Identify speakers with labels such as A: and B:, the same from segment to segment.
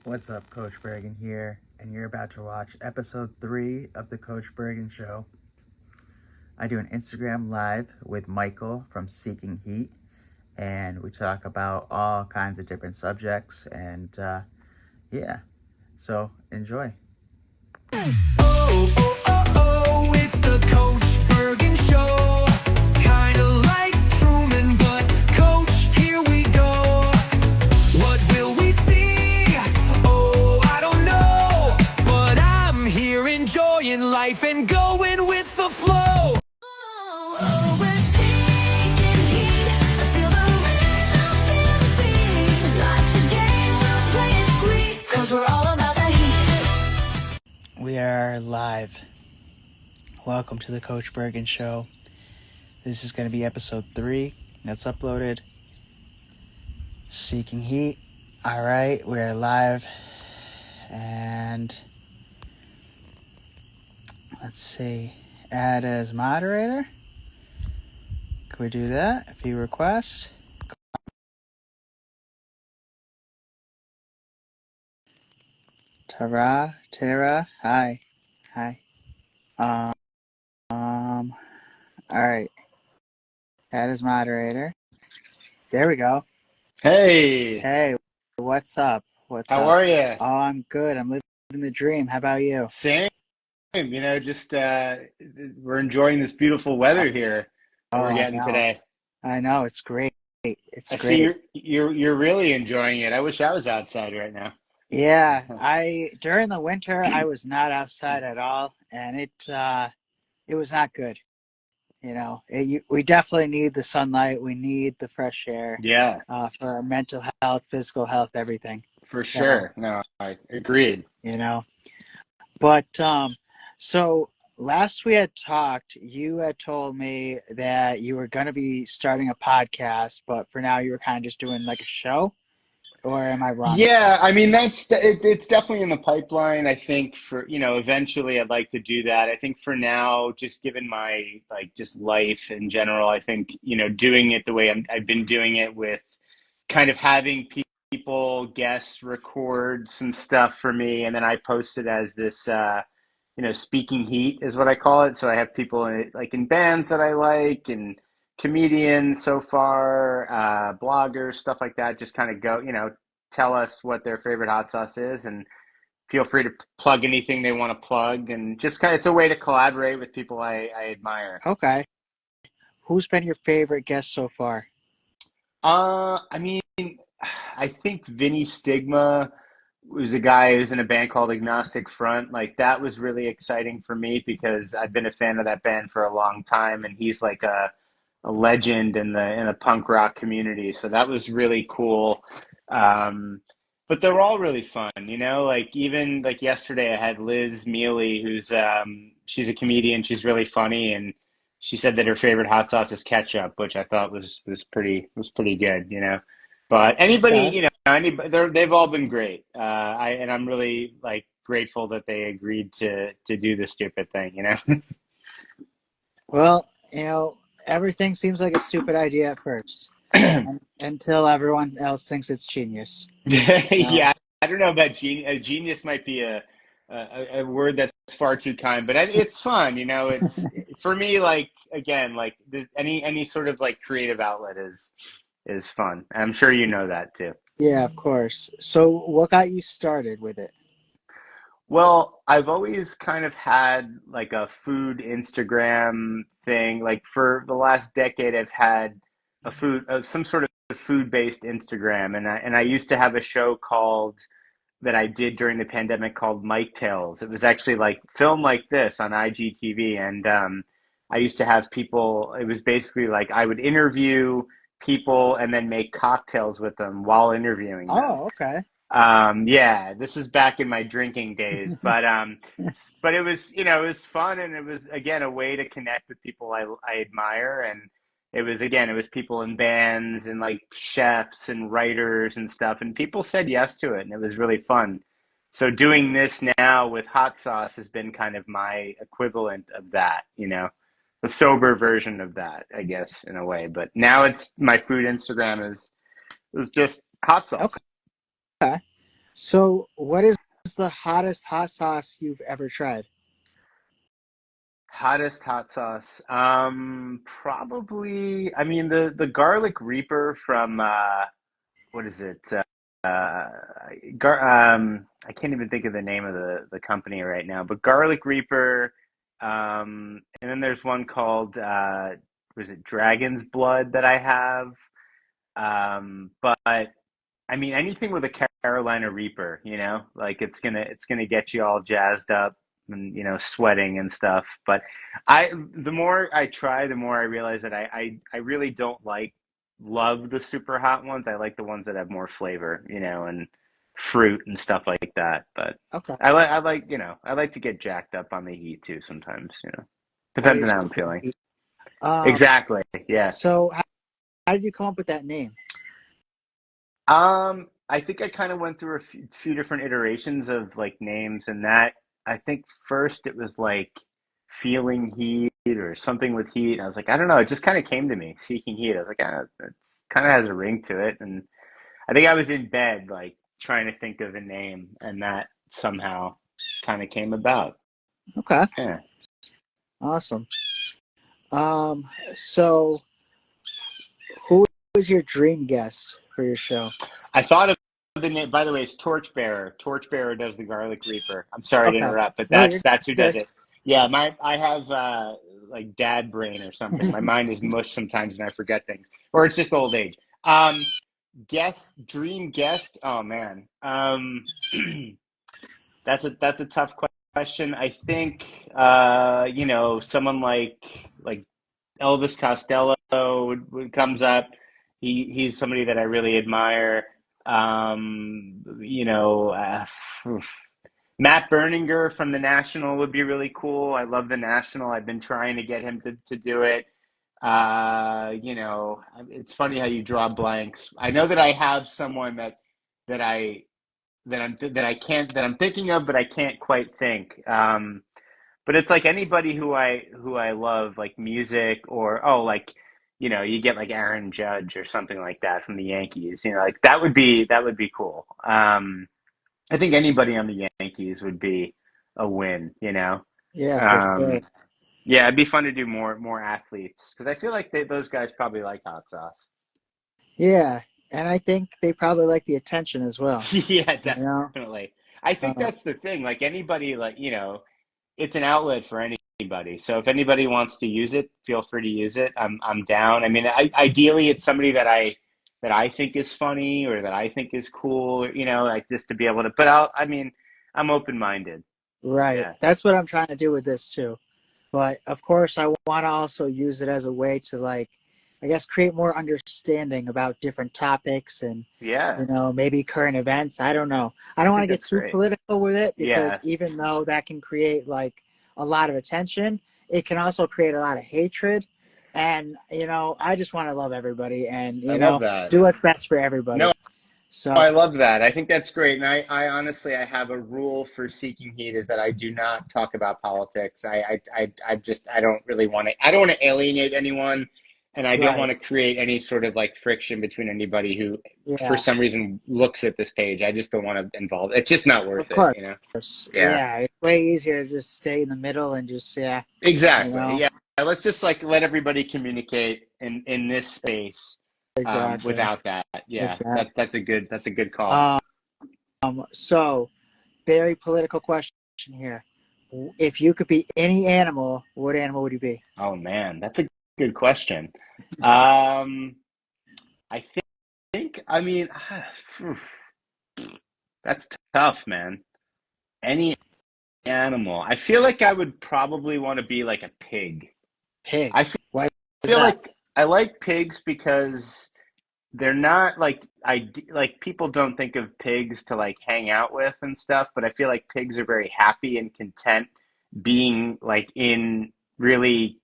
A: What's up, Coach Bergen here, and you're about to watch episode 3 of the Coach Bergen Show. I do an Instagram live with Michael from Seeking Heat, and we talk about all kinds of different subjects, and yeah, so enjoy.
B: It's the Coach Bergen Show. Kinda like Truman, but Coach, here we go. What will we see? Oh, I don't know. But I'm here enjoying life and going with the flow. Oh, we're seeking heat. I feel the rhythm, feel the beat. Life's a game, we'll play it sweet. 'Cause we're all about the heat.
A: We are live. Welcome to the Coach Bergen Show. This is going to be episode 3 that's uploaded. Seeking Heat. All right, we are live, and let's see, add as moderator. Can we do that if he requests? Tara, hi. All right, add as moderator. There we go.
C: Hey,
A: Hey, what's up?
C: how are you?
A: Oh, I'm good. I'm living the dream. How about you?
C: Same. Just we're enjoying this beautiful weather here that
A: Oh,
C: we're getting today.
A: I know. It's great. It's
C: I see
A: great.
C: you're really enjoying it. I wish I was outside right now.
A: Yeah, during the winter I was not outside at all, and it was not good. We definitely need the sunlight. We need the fresh air
C: Yeah,
A: for our mental health, physical health, everything.
C: for
A: So,
C: sure. No, I agreed.
A: you know, but so last we had talked, you had told me that you were going to be starting a podcast, but for now you were kind of just doing like a show, or am I wrong?
C: Yeah, I mean it's definitely in the pipeline. I think eventually I'd like to do that. I think for now, just given my just life in general, I think doing it the way I've been doing it with kind of having people guests record some stuff for me, and then I post it as this speaking heat is what I call it. So I have people in bands that I like, and comedians so far, bloggers, stuff like that, just kind of go, tell us what their favorite hot sauce is, and feel free to plug anything they want to plug, and just kind of, it's a way to collaborate with people I admire.
A: Okay. Who's been your favorite guest so far?
C: I mean, I think Vinny Stigma was a guy who's in a band called Agnostic Front. Like, that was really exciting for me because I've been a fan of that band for a long time, and he's like a legend in the punk rock community. So that was really cool. But they're all really fun, Like, even like yesterday, I had Liz Mealy, who's she's a comedian. She's really funny, and she said that her favorite hot sauce is ketchup, which I thought was pretty good. But anybody,
A: Okay.
C: they've all been great. I'm really like grateful that they agreed to do this stupid thing.
A: Well, everything seems like a stupid idea at first, until everyone else thinks it's genius.
C: Yeah, I don't know about genius. Genius might be a word that's far too kind, but it's fun. It's for me. Like, again, like any sort of like creative outlet is fun. I'm sure you know that too.
A: Yeah, of course. So, what got you started with it?
C: Well, I've always kind of had like a food Instagram thing. Like, for the last decade, I've had some sort of food-based Instagram, and I used to have a show called that I did during the pandemic called Mike Tales. It was actually like filmed like this on IGTV, and I used to have people. It was basically like I would interview people and then make cocktails with them while interviewing them.
A: Oh, okay.
C: Yeah, this is back in my drinking days, but it was, it was fun, and it was again a way to connect with people I admire, and it was people in bands and like chefs and writers and stuff, and people said yes to it, and it was really fun. So doing this now with hot sauce has been kind of my equivalent of that, the sober version of that, I guess, in a way. But now it's my food Instagram is just hot sauce.
A: Okay.
D: So, what is the hottest hot sauce you've ever tried?
C: Hottest hot sauce. Probably. I mean, the garlic reaper from what is it? Uh, I can't even think of the name of the company right now, but garlic reaper. And then there's one called was it Dragon's Blood that I have. But I mean, anything with a Carolina Reaper, like it's gonna get you all jazzed up and sweating and stuff. But the more I try, the more I realize that I really don't love the super hot ones. I like the ones that have more flavor, and fruit and stuff like that. But
D: Okay.
C: I like to get jacked up on the heat too sometimes.
D: Oh,
C: Depends
D: you're
C: on how I'm
D: smoking
C: feeling.
D: heat. Um,
C: Exactly. Yeah.
D: so how did you come up with that name?
C: I think I kind of went through a few different iterations of like names, and that I think first it was like feeling heat or something with heat. And I was like, I don't know, it just kind of came to me, seeking heat. I was like, it's kind of has a ring to it, and I think I was in bed like trying to think of a name, and that somehow kind of came about.
D: Okay,
C: Yeah.
D: awesome. Um, so who is your dream guest for your show?
C: I thought of the name. By the way, it's Torchbearer. Torchbearer does the Garlic Reaper. I'm sorry to
D: Okay.
C: interrupt, but
D: No,
C: that's who does
D: good.
C: it. Yeah, I have like dad brain or something. My mind is mush sometimes, and I forget things, or it's just old age. Dream guest. Oh man, that's a tough question. I think someone like Elvis Costello would comes up. He's somebody that I really admire. Matt Berninger from the National would be really cool. I love the National. I've been trying to get him to do it. It's funny how you draw blanks. I know that I have someone that I that I'm thinking of, but I can't quite think. But it's like anybody who I love, like music or like you get like Aaron Judge or something like that from the Yankees. Like that would be cool. I think anybody on the Yankees would be a win.
D: Yeah, for sure.
C: Um, yeah, it'd be fun to do more athletes because I feel like those guys probably like hot sauce.
D: Yeah, and I think they probably like the attention as well.
C: Yeah,
D: You know,
C: definitely. I think
D: uh,
C: that's the thing. Like anybody, it's an outlet for anybody. So if anybody wants to use it, feel free to use it. I'm down. I mean, ideally, it's somebody that I think is funny or that I think is cool. Like just to be able to. But I mean, I'm open minded.
D: right.
C: Yeah.
D: That's what I'm trying to do with this too. But of course, I want to also use it as a way to I guess, create more understanding about different topics and,
C: Yeah.
D: maybe current events. I don't know. I
C: I
D: don't want
C: think
D: to get
C: that's
D: too
C: great.
D: political with it because
C: Yeah.
D: even though that can create a lot of attention, it can also create a lot of hatred. And, I just want to love everybody and,
C: I love that.
D: do what's best for
C: No,
D: everybody. So,
C: I love that. I think that's great. And I honestly, I have a rule for Seeking Heat is that I do not talk about politics. I don't really want to, I don't want to alienate anyone. And I don't want
D: right.
C: to create any sort of like friction between anybody who, for
D: Yeah,
C: some reason, looks at this page. I just don't want to involve. It's just not
D: of
C: worth it,
D: course.
C: Yeah,
D: Yeah, it's way easier to just stay in the middle and just, yeah, you
C: exactly.
D: know,
C: Yeah. Let's just like let everybody communicate in this space,
D: exactly.
C: without that. Yeah,
D: Exactly.
C: that's a good call.
D: Um, so very political question here. If you could be any animal, what animal would you be?
C: Oh man, that's a good question. Um, I think I mean that's tough, man. Any animal. I feel like I would probably want to be like a pig.
D: Pig.
C: I
D: Why is
C: feel
D: that?
C: like I like pigs because they're not like people don't think of pigs to like hang out with and stuff, but I feel like pigs are very happy and content being like in really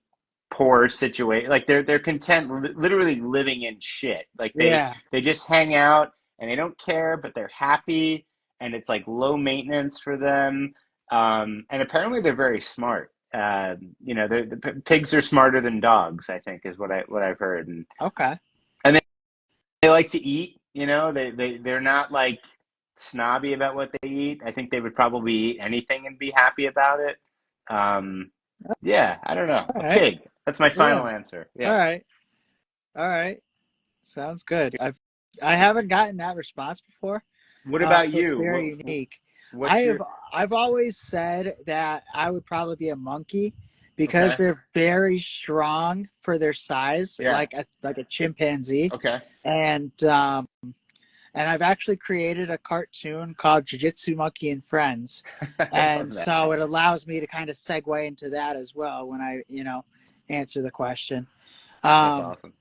C: poor situation. Like they're content literally living in shit. Like
D: Yeah.
C: they just hang out and they don't care, but they're happy and it's like low maintenance for them. And apparently they're very smart. The pigs are smarter than dogs, I think, is what I've heard. And
D: Okay.
C: they like to eat. They're not like snobby about what they eat. I think they would probably eat anything and be happy about it. Um, yeah, I don't know.
D: All
C: A
D: right.
C: pig. That's my
D: Yeah.
C: final answer.
D: All
C: Yeah.
D: right. All right. Sounds good. I haven't gotten that response before.
C: What about
D: So it's
C: you?
D: very unique. I
C: What's
D: have
C: your
D: I've always said that I would probably be a monkey because
C: okay?
D: they're very strong for their size,
C: Yeah.
D: like a chimpanzee,
C: Okay.
D: and I've actually created a cartoon called Jiu-Jitsu Monkey and Friends,
C: I
D: and
C: love that.
D: so it allows me to kind of segue into that as well when I answer the question.
C: That's
D: Um,
C: awesome.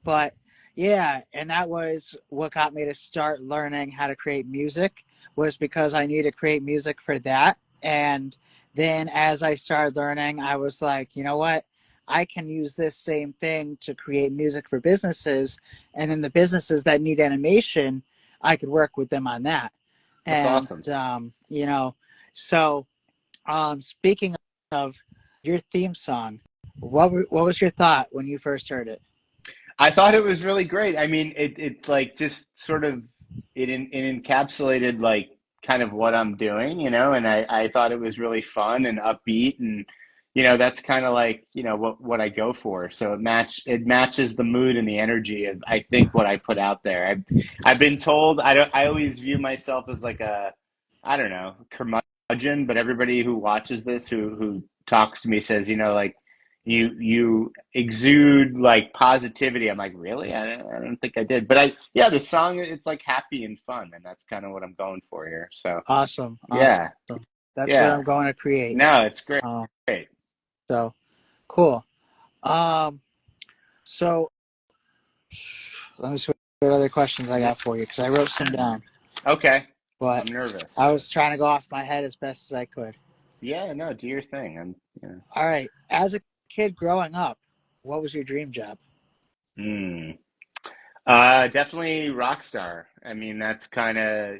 D: but yeah, and that was what got me to start learning how to create music was because I needed to create music for that. And then as I started learning, I was like, you know what? I can use this same thing to create music for businesses. And then the businesses that need animation, I could work with them on that.
C: That's
D: And,
C: awesome.
D: so speaking of your theme song, what was your thought when you first heard it?
C: I thought it was really great. I mean, it like just sort of it encapsulated like kind of what I'm doing, and I thought it was really fun and upbeat and that's kind of like, what I go for. So it matches the mood and the energy of I think what I put out there. I've been told I always view myself as like a I don't know, curmudgeon, but everybody who watches this who talks to me says, like you exude like positivity. I'm like, really? I don't think I did. But yeah, the song, it's like happy and fun, and that's kind of what I'm going for here. So
D: Awesome. Awesome.
C: yeah,
D: That's what
C: yeah.
D: I'm going to create.
C: No, it's great.
D: Uh, so cool. Um, so let me see what other questions I got for you because I wrote some down,
C: Okay,
D: but
C: I'm nervous.
D: I was trying to go off my head as best as I could.
C: Yeah, no, do your thing.
D: All right. As a kid growing up, what was your dream job?
C: Hmm. Definitely rock star. I mean, that's kind of,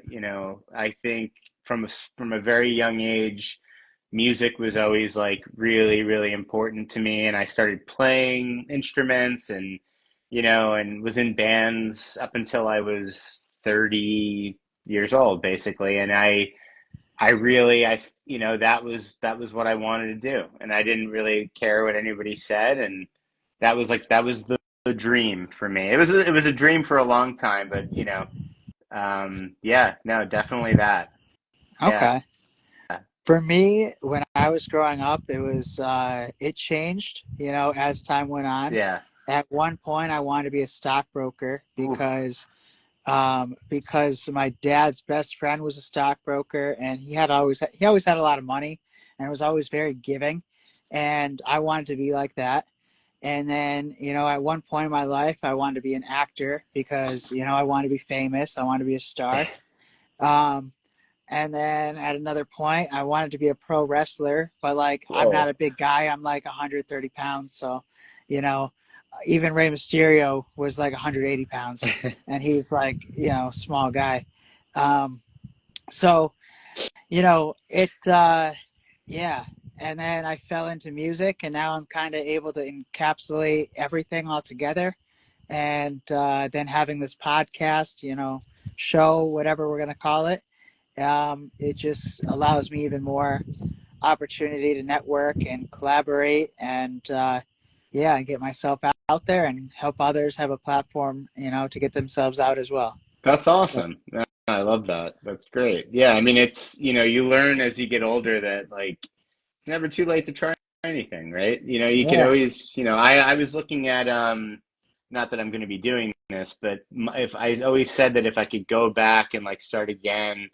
C: I think from a very young age, music was always like really, really important to me. And I started playing instruments and was in bands up until I was 30 years old, basically. And I really, that was what I wanted to do. And I didn't really care what anybody said. And that was the dream for me. It was a dream for a long time, but yeah, no, definitely that. Yeah,
D: Okay. For me, when I was growing up, it changed, as time went on.
C: yeah.
D: At one point, I wanted to be a stockbroker
C: Oof.
D: because my dad's best friend was a stockbroker and he always had a lot of money and was always very giving, and I wanted to be like that. And then at one point in my life I wanted to be an actor because I wanted to be famous, I wanted to be a star. um, and then at another point I wanted to be a pro wrestler, but like I'm not
C: Whoa.
D: a big guy, I'm like 130 pounds, so you know even Rey Mysterio was like 180 pounds, and he's like small guy. Um, so it yeah. And then I fell into music, and now I'm kind of able to encapsulate everything all together. And then having this podcast, show, whatever we're going to call it, it just allows me even more opportunity to network and collaborate and, yeah, get myself out there and help others have a platform, to get themselves out as well.
C: That's
D: So,
C: awesome. Yeah, I love that. That's great. Yeah, I mean, you learn as you get older that like it's never too late to try anything, right? You could
D: yeah.
C: always, I was looking at not that I'm going to be doing this, but if I always said that if I could go back and like start again,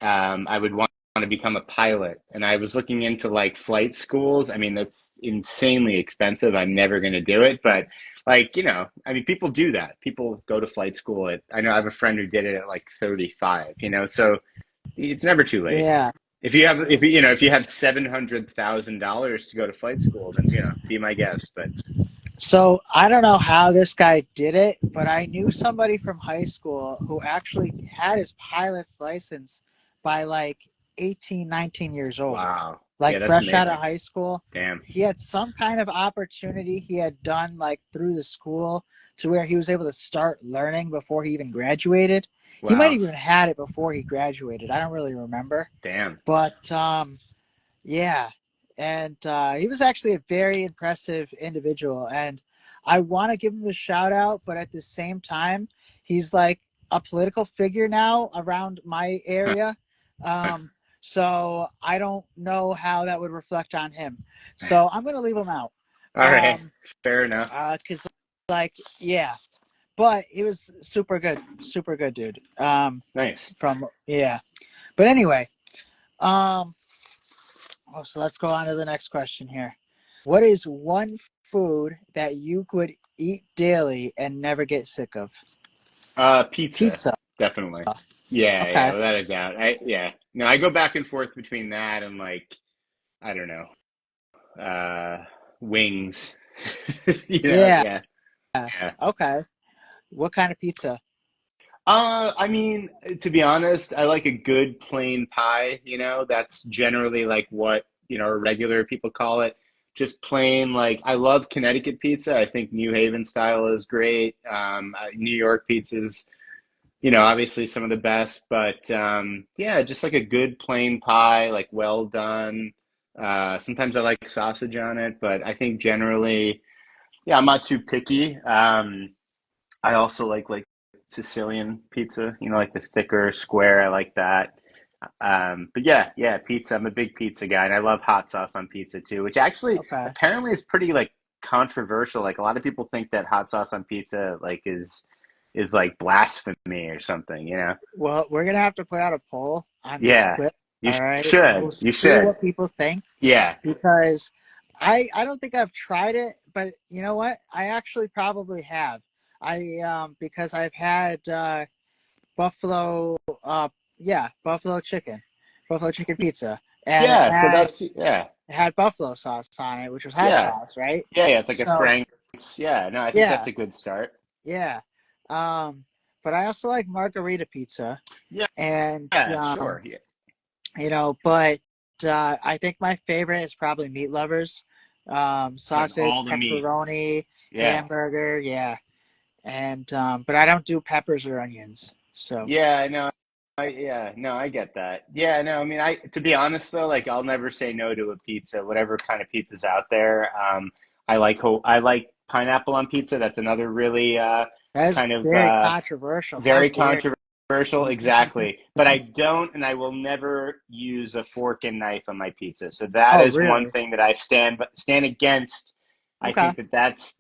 C: I would want to become a pilot. And I was looking into like flight schools. I mean, that's insanely expensive. I'm never going to do it, but like, I mean, people do that. People go to flight school I know I have a friend who did it at like 35, so it's never too late.
D: Yeah.
C: If you have $700,000 to go to flight school, then, be my guest. But
D: So I don't know how this guy did it, but I knew somebody from high school who actually had his pilot's license by like 18, 19 years old,
C: Wow.
D: like
C: Yeah, that's
D: fresh out of
C: amazing.
D: high school.
C: Damn.
D: He had some kind of opportunity he had done like through the school to where he was able to start learning before he even graduated. He might
C: Wow.
D: have even had it before he graduated. I don't really remember.
C: Damn.
D: But yeah, and he was actually a very impressive individual, and I want to give him a shout out, but at the same time, he's like a political figure now around my area. Um, so I don't know how that would reflect on him. So I'm gonna leave him out.
C: All right. Fair enough.
D: Cause like yeah, but he was super good dude.
C: Nice.
D: From yeah, but anyway, um. Oh, so let's go on to the next question here. What is one food that you could eat daily and never get sick of?
C: Pizza,
D: Pizza.
C: definitely. Yeah, yeah,
D: Okay.
C: without a doubt. No, I go back and forth between that and like, I don't know, wings.
D: Yeah.
C: Yeah, yeah.
D: Okay. What kind of pizza?
C: I mean, to be honest, I like a good plain pie, that's generally like what, regular people call it. Just plain, like, I love Connecticut pizza. I think New Haven style is great. New York pizza's, obviously some of the best, but yeah, just like a good plain pie, like well done. Sometimes I like sausage on it, but I think generally, yeah, I'm not too picky. I also like Sicilian pizza, like the thicker square. I like that. But yeah, yeah, pizza. I'm a big pizza guy, and I love hot sauce on pizza too, which actually
D: Okay.
C: apparently is pretty like controversial. Like a lot of people think that hot sauce on pizza like is like blasphemy or something.
D: Well, we're gonna have to put out a poll on this
C: Yeah,
D: clip.
C: you
D: All right, and
C: should.
D: we'll
C: You
D: see
C: should.
D: what people think
C: Yeah.
D: because I don't think I've tried it, but you know what? I actually probably have. I because I've had buffalo buffalo chicken pizza, and
C: Yeah. So that's yeah.
D: it had buffalo sauce on it, which was hot
C: Yeah.
D: sauce, right?
C: Yeah. Yeah. It's like a
D: So
C: Frank's. Yeah. No, I think that's
D: yeah,
C: a good start.
D: yeah. um but I also like margarita pizza,
C: Yeah.
D: and
C: Yeah. Sure. Yeah.
D: but I think my favorite is probably Meat Lovers.
C: It's like
D: Sausage,
C: all the meats.
D: pepperoni,
C: Yeah.
D: hamburger, yeah. And but I don't do peppers or onions. So
C: Yeah, no, no, I get that. Yeah, no, I mean, to be honest though, like I'll never say no to a pizza, whatever kind of pizza's out there. I like pineapple on pizza. That's another really
D: that's
C: kind of
D: very controversial. How
C: very
D: dare
C: controversial,
D: you?
C: exactly. But I don't, and I will never use a fork and knife on my pizza. So that
D: Oh,
C: is one
D: really?
C: thing that I stand against. I
D: Okay.
C: think that's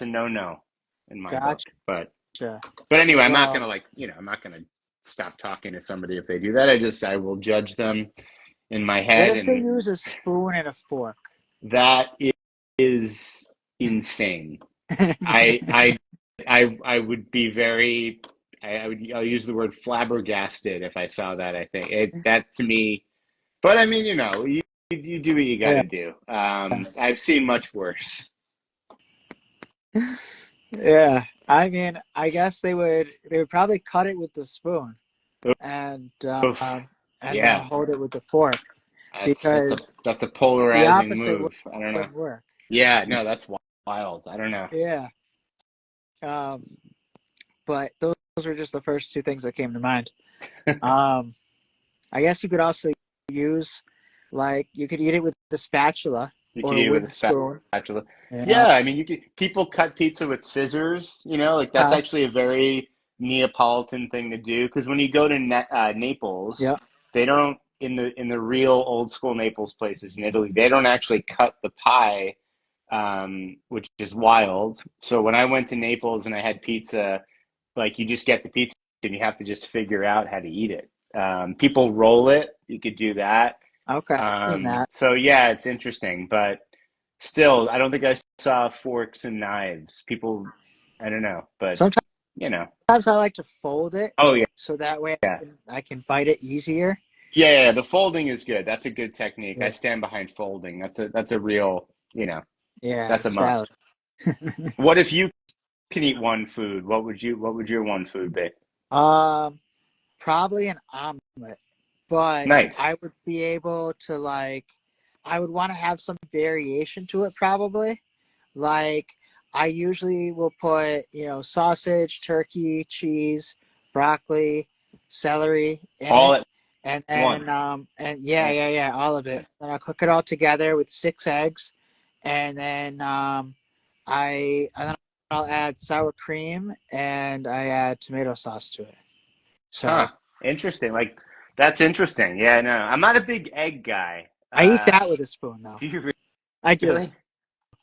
C: a no-no in my book.
D: Gotcha.
C: But anyway,
D: Well,
C: I'm not gonna stop talking to somebody if they do that. I will judge them in my
D: what
C: head,
D: if they
C: and
D: use a spoon and a fork?
C: that is insane. I I I would be very. I'll use the word flabbergasted if I saw that. I think that to me. But I mean, you do what you got
D: Yeah.
C: to do. I've seen much worse.
D: Yeah. I mean, I guess they would probably cut it with the spoon and
C: Oof.
D: then
C: Yeah,
D: hold it with the fork because
C: that's a
D: the
C: polarizing
D: opposite
C: move. I don't know.
D: wouldn't work.
C: Yeah, no, that's wild. I don't know.
D: Yeah. Um, but those were just the first two things that came to mind. Um, I guess you could also use, like, you could eat it with the spatula
C: You
D: or
C: could
D: a
C: eat it with
D: wooden
C: a
D: spoon.
C: spatula.
D: You know,
C: Yeah, I mean, people cut pizza with scissors, like that's
D: uh,
C: actually a very Neapolitan thing to do because when you go to Naples,
D: yeah.
C: they don't in the real old school Naples places in Italy, they don't actually cut the pie, which is wild. So when I went to Naples and I had pizza, like you just get the pizza and you have to just figure out how to eat it. People roll it, you could do that.
D: Okay. And that.
C: So yeah, it's interesting, but still, I don't think I saw forks and knives. People, I don't know, but
D: Sometimes
C: you know.
D: I like to fold it
C: Oh yeah,
D: so that way
C: yeah,
D: I can bite it easier.
C: yeah. The folding is good. That's a good technique. I
D: Yeah.
C: stand behind folding. That's a real,
D: Yeah,
C: that's a
D: it's
C: must.
D: valid.
C: What if you can eat one food? What would your one food be?
D: Um, Probably an omelet, but
C: Nice.
D: I would be able to like, I would want to have some variation to it probably. Like I usually will put, sausage, turkey, cheese, broccoli, celery in
C: All
D: it.
C: at
D: And then,
C: once.
D: yeah, all of it. Then I'll cook it all together with 6 eggs. And then, and then I'll add sour cream and I add tomato sauce to it.
C: Huh.
D: So
C: Interesting. Like that's interesting. Yeah, no. I'm not a big egg guy.
D: I eat that with a spoon though.
C: Do you
D: I do.
C: really?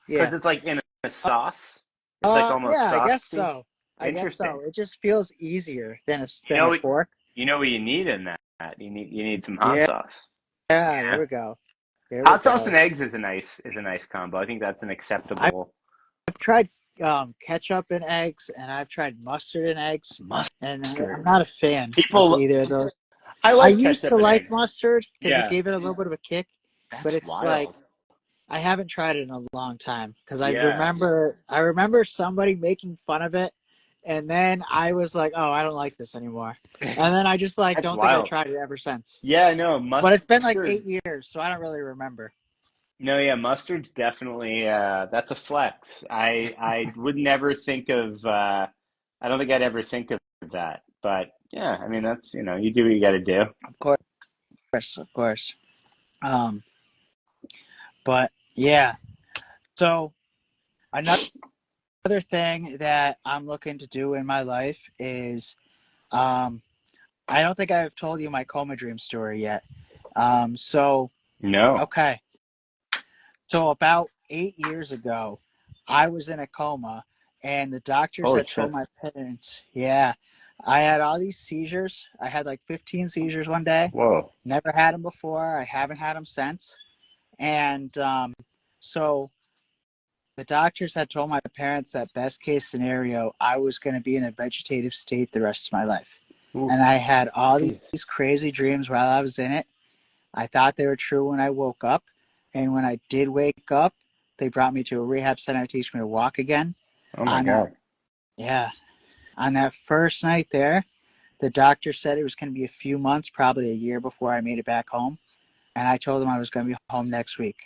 D: Yeah.
C: Because it's like in a sauce. It's like almost
D: Yeah, I guess
C: saucy.
D: so. I guess
C: Interesting.
D: so. It just feels easier than a
C: You
D: than
C: know
D: a
C: what
D: fork.
C: you know what you need in that? You need some hot
D: Yeah,
C: sauce.
D: yeah. There
C: Yeah.
D: we go. There we
C: Hot sauce
D: go.
C: and eggs is a nice combo. I think that's an
D: I've
C: acceptable
D: tried ketchup and eggs, and I've tried mustard and eggs, and I'm
C: mustard.
D: not a fan of
C: People
D: either of those.
C: I
D: I
C: like
D: used to
C: ketchup and
D: like
C: eggs.
D: mustard because it
C: Yeah,
D: gave it a little bit of a kick, but
C: that's
D: it's like
C: wild.
D: I haven't tried it in a long time because
C: Yeah.
D: I remember somebody making fun of it, and then I was like, oh, I don't like this anymore, and then I just like
C: That's
D: don't think I
C: wild.
D: tried it ever since.
C: Yeah, no,
D: But it's been like
C: mustard.
D: 8 years, so I don't really remember.
C: No, yeah, mustard's definitely that's a flex. I would never think of I don't think I'd ever think of that. But yeah, I mean that's, you do what you got to do.
D: Of course, of course. Um, but yeah, so another thing that I'm looking to do in my life is um, I don't think I've told you my coma dream story yet. So
C: No.
D: okay, so about 8 years ago, I was in a coma, and the doctors
C: Holy
D: had told
C: shit.
D: my parents, yeah, I had all these seizures. I had like 15 seizures one day.
C: Whoa.
D: Never had them before. I haven't had them since. And so the doctors had told my parents that best case scenario, I was going to be in a vegetative state the rest of my life.
C: Ooh,
D: And I had all
C: jeez.
D: these crazy dreams while I was in it. I thought they were true when I woke up. And when I did wake up, they brought me to a rehab center to teach me to walk again.
C: Oh my
D: On that,
C: God.
D: yeah, on that first night there, the doctor said it was going to be a few months, probably a year before I made it back home. And I told him I was going to be home next week.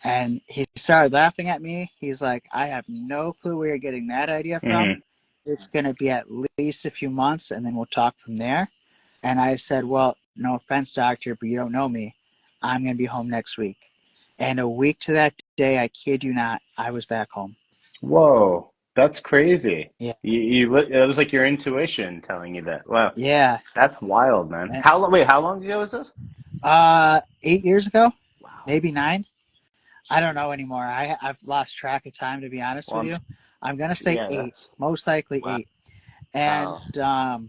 D: And he started laughing at me. He's like, I have no clue where you're getting that idea from.
C: Hmm.
D: It's going to be at least a few months, and then we'll talk from there. And I said, well, no offense, doctor, but you don't know me. I'm going to be home next week. And a week to that day, I kid you not, I was back home.
C: Whoa. That's crazy.
D: Yeah.
C: It was like your intuition telling you that. Wow.
D: Yeah.
C: That's wild, man. How long ago was this?
D: 8 years ago,
C: Wow.
D: maybe 9. I don't know anymore. I've lost track of time, to be honest
C: Well,
D: with you. I'm going to say
C: yeah,
D: 8, most likely
C: wow.
D: 8. And
C: Wow.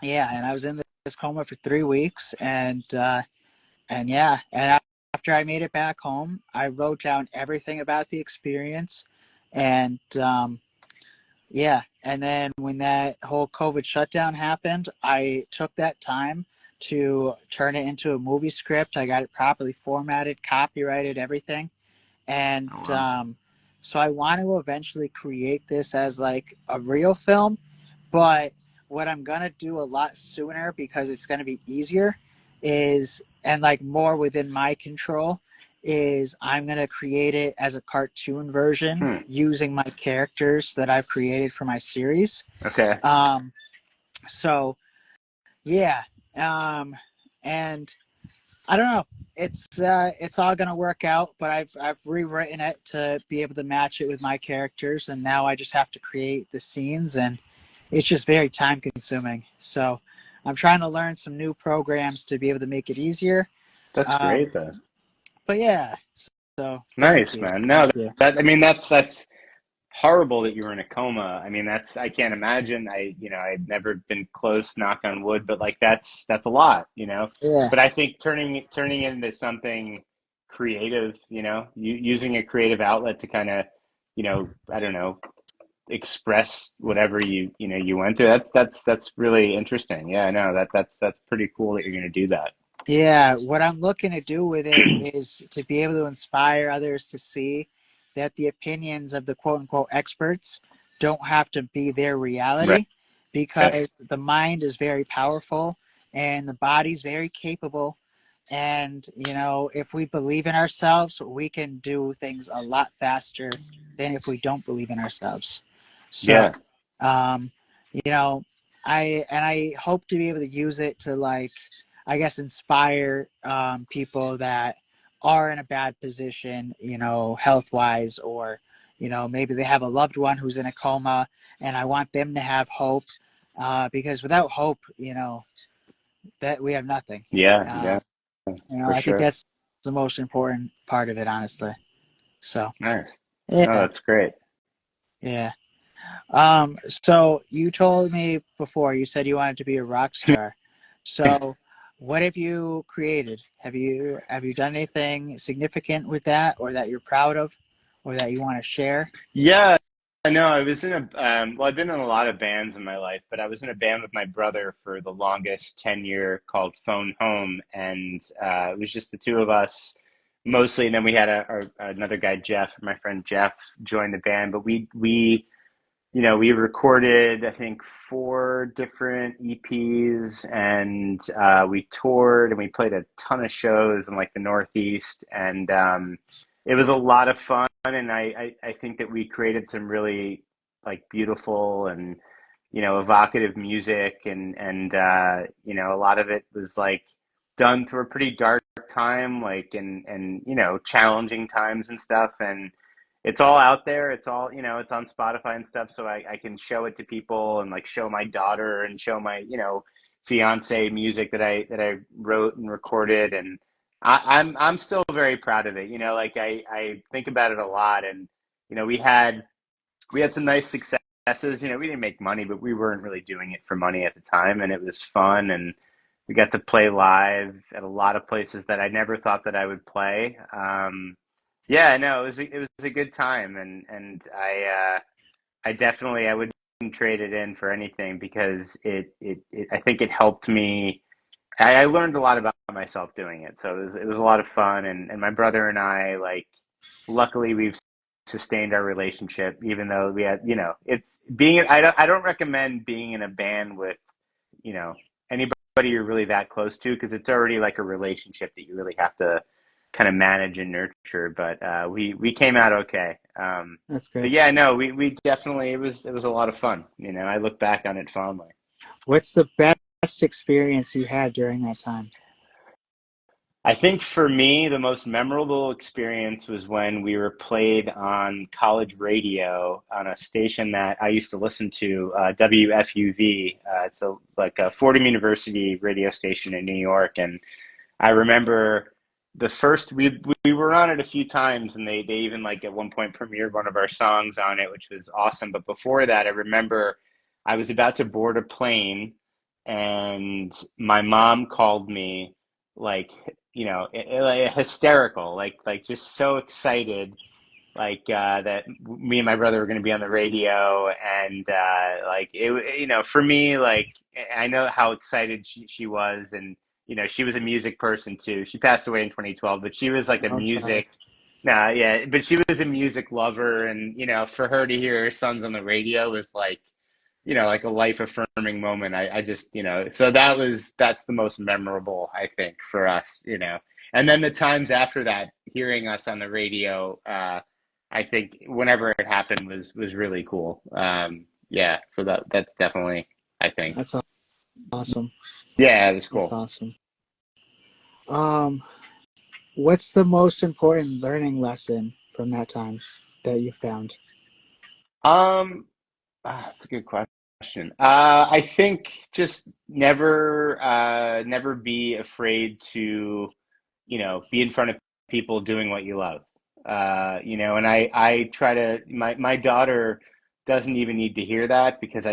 D: yeah, and I was in this coma for 3 weeks, and yeah, and after I made it back home, I wrote down everything about the experience, and yeah, and then when that whole COVID shutdown happened, I took that time to turn it into a movie script. I got it properly formatted, copyrighted, everything, and
C: Oh, wow.
D: so I want to eventually create this as like a real film, but what I'm gonna do a lot sooner because it's gonna be easier is and like more within my control is I'm gonna create it as a cartoon version
C: Hmm.
D: using my characters that I've created for my series.
C: Okay.
D: So yeah, and I don't know. It's all gonna work out, but I've rewritten it to be able to match it with my characters, and now I just have to create the scenes, and it's just very time consuming. So I'm trying to learn some new programs to be able to make it easier.
C: That's
D: Um,
C: great, though.
D: but yeah, so thank
C: Nice,
D: you,
C: man.
D: thank
C: No,
D: you.
C: I mean, that's horrible that you were in a coma. I mean, I can't imagine. I've never been close, knock on wood, but like that's a lot.
D: Yeah,
C: But I think turning it into something creative, using a creative outlet to kind of, I don't know, express whatever you went through. That's really interesting. Yeah, I know that's pretty cool that you're going to do that.
D: yeah. What I'm looking to do with it is to be able to inspire others to see that the opinions of the quote unquote experts don't have to be their
C: Right.
D: reality because the mind is very powerful and the body's very capable. And if we believe in ourselves, we can do things a lot faster than if we don't believe in ourselves. So,
C: Yeah.
D: um, you know, I hope to be able to use it to, like, I guess, inspire people that are in a bad position, health wise, or maybe they have a loved one who's in a coma, and I want them to have hope, because without hope, that we have nothing.
C: Yeah.
D: Uh,
C: Yeah. For
D: I think
C: sure.
D: that's the most important part of it, honestly. So,
C: Nice. Oh,
D: yeah,
C: that's great.
D: yeah. So you told me before, you said you wanted to be a rock star. So what have you created? Have you done anything significant with that, or that you're proud of, or that you want to share?
C: Yeah, I know. I was in a well, I've been in a lot of bands in my life, but I was in a band with my brother for the longest tenure called Phone Home, and it was just the two of us mostly. And then we had another guy, Jeff, my friend Jeff, join the band. But we recorded, I think, four different EPs, and we toured and we played a ton of shows in like the Northeast, and it was a lot of fun. And I think that we created some really like beautiful and evocative music, and a lot of it was like done through a pretty dark time, like and challenging times and stuff, and it's all out there. It's all, it's on Spotify and stuff. So I can show it to people and like show my daughter and show my, fiance music that I wrote and recorded. And I'm still very proud of it. Like I think about it a lot. And, we had some nice successes. We didn't make money, but we weren't really doing it for money at the time. And it was fun. And we got to play live at a lot of places that I never thought that I would play. Yeah, no, it was a good time, and I definitely I wouldn't trade it in for anything because it I think it helped me. I learned a lot about myself doing it, so it was a lot of fun, and my brother and I, like, luckily we've sustained our relationship even though we had, it's being I don't recommend being in a band with, anybody you're really that close to, because it's already like a relationship that you really have to kind of manage and nurture. But we came out okay.
D: That's
C: But
D: good.
C: yeah, no, we definitely it was a lot of fun. I look back on it fondly.
D: What's the best experience you had during that time?
C: I think for me, the most memorable experience was when we were played on college radio on a station that I used to listen to, WFUV. It's like a Fordham University radio station in New York, and I remember the first we were on it a few times, and they even like at one point premiered one of our songs on it, which was awesome. But before that, I remember I was about to board a plane, and my mom called me, like, like hysterical, like just so excited, like that me and my brother were going to be on the radio, and like for me, like, I know how excited she was, and she was a music person too. She passed away in 2012, but she was like a
D: Oh, sorry.
C: music. Nah, yeah, but she was a music lover, and for her to hear her sons on the radio was like, like a life affirming moment. I just, so that's the most memorable, I think, for us, and then the times after that, hearing us on the radio, I think whenever it happened was really cool. Yeah, so that's definitely, I think.
D: That's awesome.
C: Yeah, it was
D: That's
C: cool.
D: awesome. Um, what's the most important learning lesson from that time that you found?
C: Um, that's a good question. I think just never be afraid to, be in front of people doing what you love. And I try to, my daughter doesn't even need to hear that, because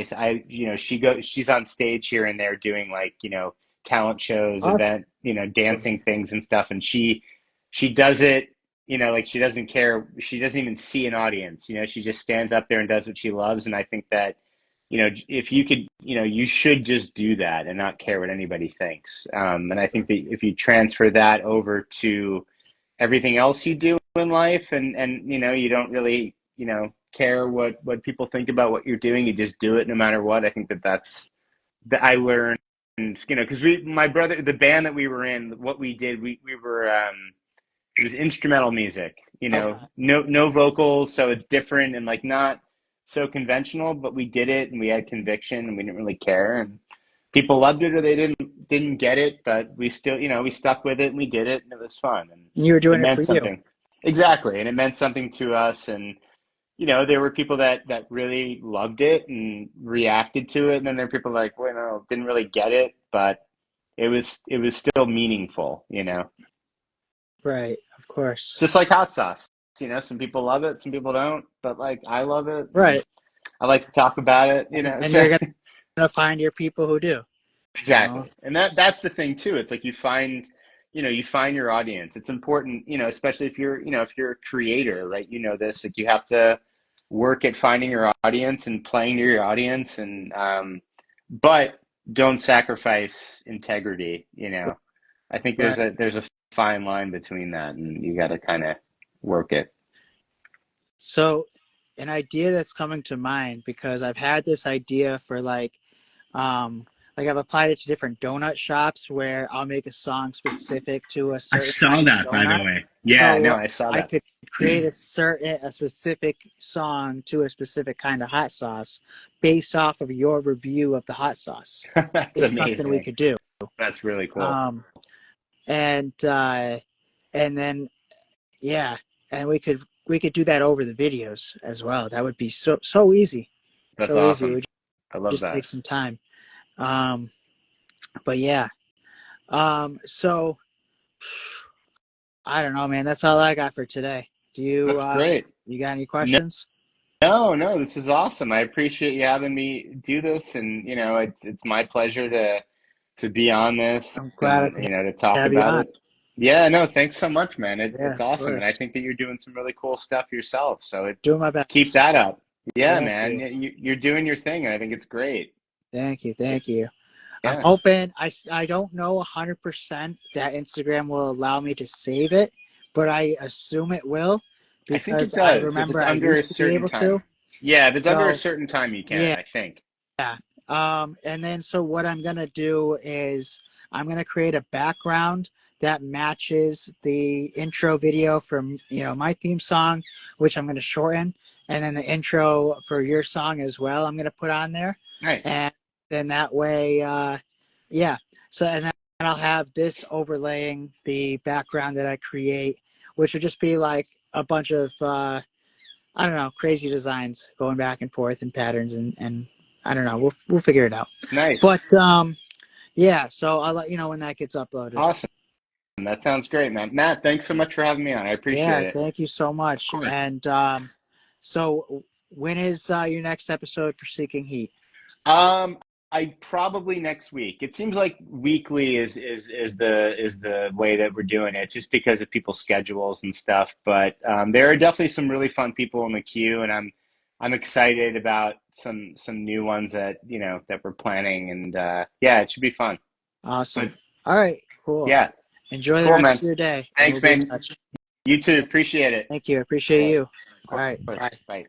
C: she's on stage here and there doing, like, talent shows,
D: Awesome.
C: dancing things and stuff. And she does it, like, she doesn't care. She doesn't even see an audience, she just stands up there and does what she loves. And I think that, if you could, you should just do that and not care what anybody thinks. And I think that if you transfer that over to everything else you do in life, and you don't really, care what people think about what you're doing, you just do it no matter what. I think that I learned you know, because my brother, the band that we were in, what we did, we were, it was instrumental music, you know,
D: Okay.
C: no vocals, so it's different and like not so conventional, but we did it and we had conviction and we didn't really care, and people loved it or they didn't get it, but we still, you know, we stuck with it and we did it and it was fun and
D: And you were
C: it
D: doing it for
C: meant
D: you.
C: something. Exactly, and it meant something to us, and you know, there were people that really loved it and reacted to it, and then there were people like, well, no, didn't really get it, but it was still meaningful, you know.
D: Right. Of course.
C: Just like hot sauce, you know, some people love it, some people don't, but like I love it and
D: Right.
C: I like to talk about it, you know.
D: And
C: So
D: you're gonna find your people who do. You know.
C: exactly. And that's the thing too. It's like you find your audience. It's important, you know, especially if you're a creator, right? You know this, like you have to work at finding your audience and playing to your audience and but don't sacrifice integrity, you know. I think there's
D: Right.
C: a fine line between that and you got to kind of work it.
D: So, an idea that's coming to mind because I've had this idea for like I've applied it to different donut shops where I'll make a song specific to a
C: I
D: certain
C: saw
D: kind of
C: that, by the
D: donut.
C: way. Yeah, no,
D: So
C: I saw
D: I
C: that.
D: could create a specific song to a specific kind of hot sauce based off of your review of the hot sauce.
C: That's
D: It's something we
C: amazing.
D: could do.
C: That's really cool.
D: Um, and and then yeah, and we could do that over the videos as well. That would be so easy,
C: That's
D: so easy. It
C: awesome.
D: would
C: I love
D: just
C: that.
D: take some time. Um, but yeah. So I don't know, man. That's all I got for today. Do you
C: That's great.
D: you got any
C: No,
D: questions?
C: no, this is awesome. I appreciate you having me do this, and you know, it's my pleasure to be on this
D: I'm glad I
C: and
D: could
C: you know to talk
D: have you
C: about
D: on.
C: it. Yeah, no, thanks so much, man.
D: Yeah,
C: It's
D: of
C: awesome, and I
D: course.
C: think that you're doing some really cool stuff yourself. So
D: Doing my
C: keep
D: best.
C: that up. Yeah,
D: Thank
C: man,
D: you.
C: you're doing your thing, and I think it's great.
D: Thank you. Thank you. I'm
C: Yeah,
D: hoping I don't know 100% that Instagram will allow me to save it, but I assume it will
C: I think it
D: because I
C: does if
D: remember
C: it's
D: I
C: under a
D: used to be
C: certain
D: able to.
C: time. Yeah, if it's under a
D: So
C: certain time, you can.
D: yeah.
C: I think.
D: And then so what I'm gonna do is I'm gonna create a background that matches the intro video from my theme song, which I'm gonna shorten, and then the intro for your song as well. I'm gonna put on there,
C: Nice.
D: and then that way, yeah. So and then I'll have this overlaying the background that I create, which would just be like a bunch of I don't know, crazy designs going back and forth and patterns and I don't know. We'll figure it out.
C: Nice.
D: But yeah, so I'll let you know when that gets uploaded.
C: Awesome. That sounds great, man. Matt, thanks so much for having me on. I appreciate
D: Yeah,
C: it.
D: thank you so
C: Of
D: much.
C: course.
D: And so when is your next episode for Seeking Heat?
C: Um, I probably next week. It seems like weekly is the way that we're doing it, just because of people's schedules and stuff. But there are definitely some really fun people in the queue, and I'm excited about some new ones that that we're planning, and yeah, it should be fun. But
D: Awesome. All right, cool.
C: yeah,
D: Enjoy the
C: cool,
D: rest
C: man.
D: of your day, and we'll
C: Thanks,
D: be in
C: man.
D: touch.
C: You too. Appreciate it.
D: Thank you. I
C: All
D: appreciate
C: right.
D: you.
C: Of
D: All right,
C: course.
D: bye.
C: Bye.